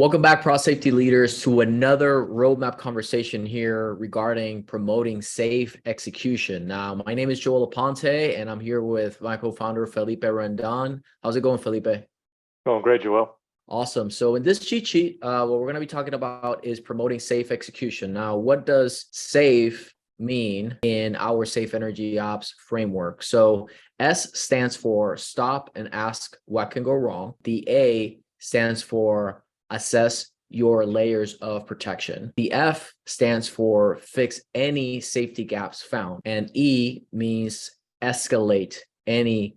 Welcome back, Pro Safety leaders, to another roadmap conversation here regarding promoting safe execution. Now, my name is Joel Aponte, and I'm here with my co-founder, Felipe Rendon. How's it going, Felipe? Going great, Joel. Awesome. So in this cheat sheet, what we're going to be talking about is promoting safe execution. Now, what does SAFE mean in our Safe Energy Ops framework? So S stands for stop and ask what can go wrong. The A stands for assess your layers of protection. The F stands for fix any safety gaps found. And E means escalate any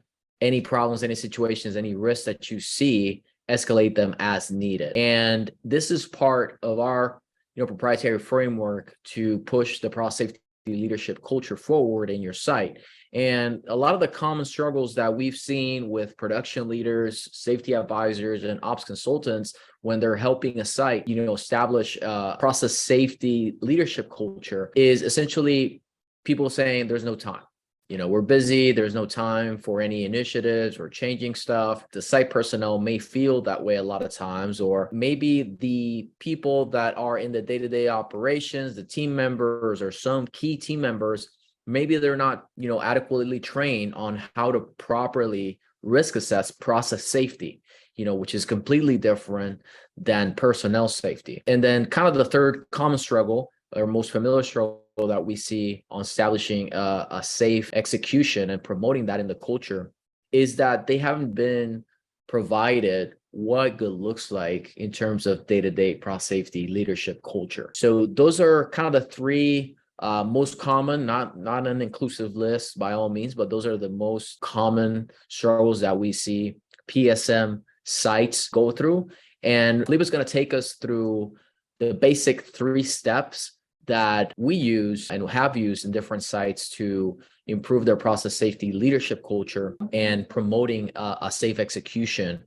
problems, any situations, any risks that you see, escalate them as needed. And this is part of our proprietary framework to push the Pro Safety leadership culture forward in your site. And a lot of the common struggles that we've seen with production leaders, safety advisors, and ops consultants when they're helping a site, establish process safety leadership culture is essentially people saying there's no time. We're busy. There's no time for any initiatives or changing stuff. The site personnel may feel that way a lot of times, or maybe the people that are in the day-to-day operations, the team members or some key team members, maybe they're not, adequately trained on how to properly risk assess process safety, which is completely different than personnel safety. And then kind of the third common struggle or most familiar struggle that we see on establishing a safe execution and promoting that in the culture is that they haven't been provided what good looks like in terms of day-to-day pro safety leadership culture. So those are kind of the three most common, not an inclusive list by all means, but those are the most common struggles that we see PSM sites go through. And Felipe is going to take us through the basic 3 steps that we use and have used in different sites to improve their process safety leadership culture and promoting a safe execution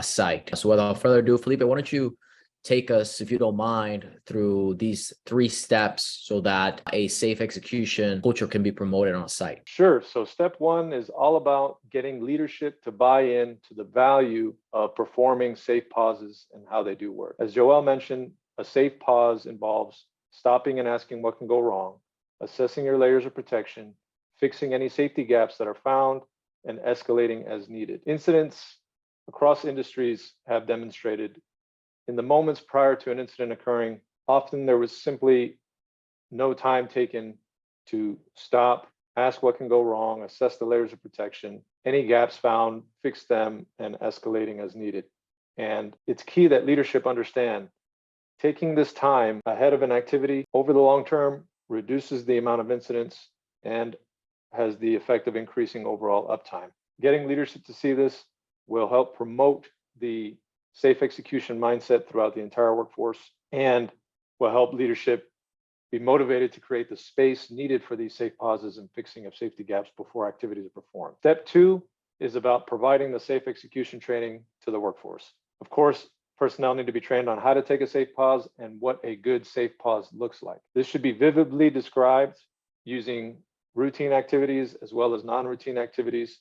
site. So without further ado, Felipe, why don't you take us, if you don't mind, through these 3 steps so that a safe execution culture can be promoted on site? Sure. So step 1 is all about getting leadership to buy in to the value of performing safe pauses and how they do work. As Joel mentioned, a safe pause involves stopping and asking what can go wrong, assessing your layers of protection, fixing any safety gaps that are found, and escalating as needed. Incidents across industries have demonstrated in the moments prior to an incident occurring, often there was simply no time taken to stop, ask what can go wrong, assess the layers of protection, any gaps found, fix them, and escalating as needed. And it's key that leadership understand taking this time ahead of an activity over the long term reduces the amount of incidents and has the effect of increasing overall uptime. Getting leadership to see this will help promote the safe execution mindset throughout the entire workforce and will help leadership be motivated to create the space needed for these safe pauses and fixing of safety gaps before activities are performed. Step 2 is about providing the safe execution training to the workforce. Of course, personnel need to be trained on how to take a safe pause and what a good safe pause looks like. This should be vividly described using routine activities as well as non-routine activities.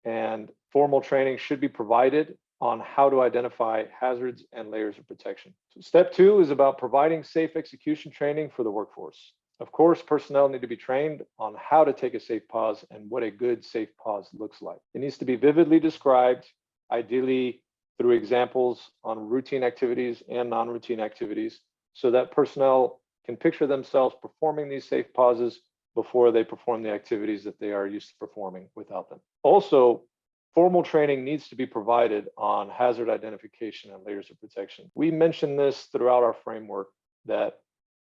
And formal training should be provided on how to identify hazards and layers of protection. So step 2 is about providing safe execution training for the workforce. Of course, personnel need to be trained on how to take a safe pause and what a good safe pause looks like. It needs to be vividly described, ideally through examples on routine activities and non-routine activities, so that personnel can picture themselves performing these safe pauses before they perform the activities that they are used to performing without them. Also, formal training needs to be provided on hazard identification and layers of protection. We mentioned this throughout our framework that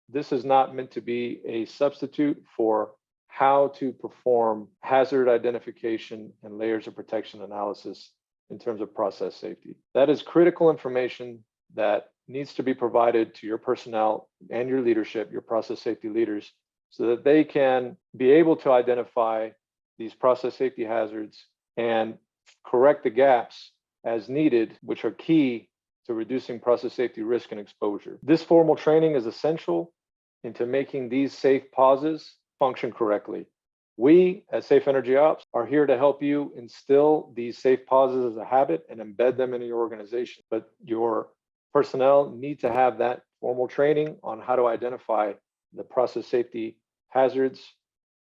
this is not meant to be a substitute for how to perform hazard identification and layers of protection analysis in terms of process safety. That is critical information that needs to be provided to your personnel and your leadership, your process safety leaders, so that they can be able to identify these process safety hazards and correct the gaps as needed, which are key to reducing process safety risk and exposure. This formal training is essential into making these safe pauses function correctly. We at S.A.F.E Energy Ops are here to help you instill these safe pauses as a habit and embed them into your organization. But your personnel need to have that formal training on how to identify the process safety hazards,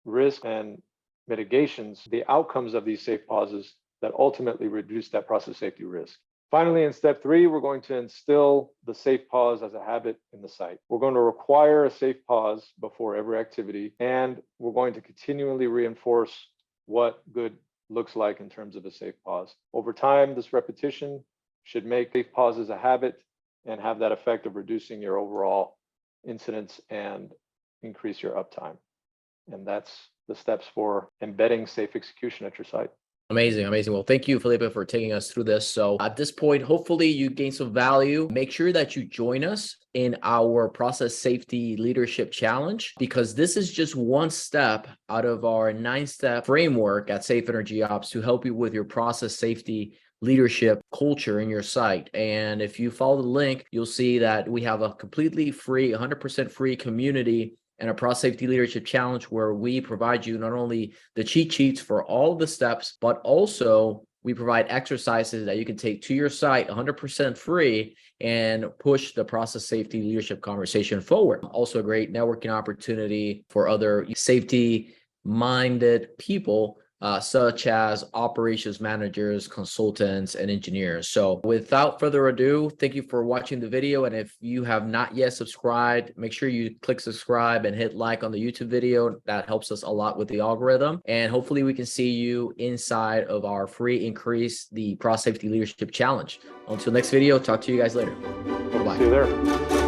risk, and mitigations, the outcomes of these safe pauses that ultimately reduce that process safety risk. Finally, in step 3, we're going to instill the safe pause as a habit in the site. We're going to require a safe pause before every activity, and we're going to continually reinforce what good looks like in terms of a safe pause. Over time, this repetition should make safe pauses a habit and have that effect of reducing your overall incidents and increase your uptime. And that's the steps for embedding safe execution at your site. Amazing, amazing. Well, thank you, Felipe, for taking us through this. So at this point, hopefully you gain some value. Make sure that you join us in our process safety leadership challenge, because this is just one step out of our 9-step framework at Safe Energy Ops to help you with your process safety leadership culture in your site. And if you follow the link, you'll see that we have a completely free, 100% free community and a process safety leadership challenge where we provide you not only the cheat sheets for all the steps, but also we provide exercises that you can take to your site 100% free and push the process safety leadership conversation forward. Also a great networking opportunity for other safety minded people, such as operations managers, consultants, and engineers. So without further ado, thank you for watching the video. And if you have not yet subscribed, make sure you click subscribe and hit like on the YouTube video. That helps us a lot with the algorithm. And hopefully we can see you inside of our free Increase the Process Safety Leadership Challenge. Until next video, talk to you guys later. Bye-bye. See you there.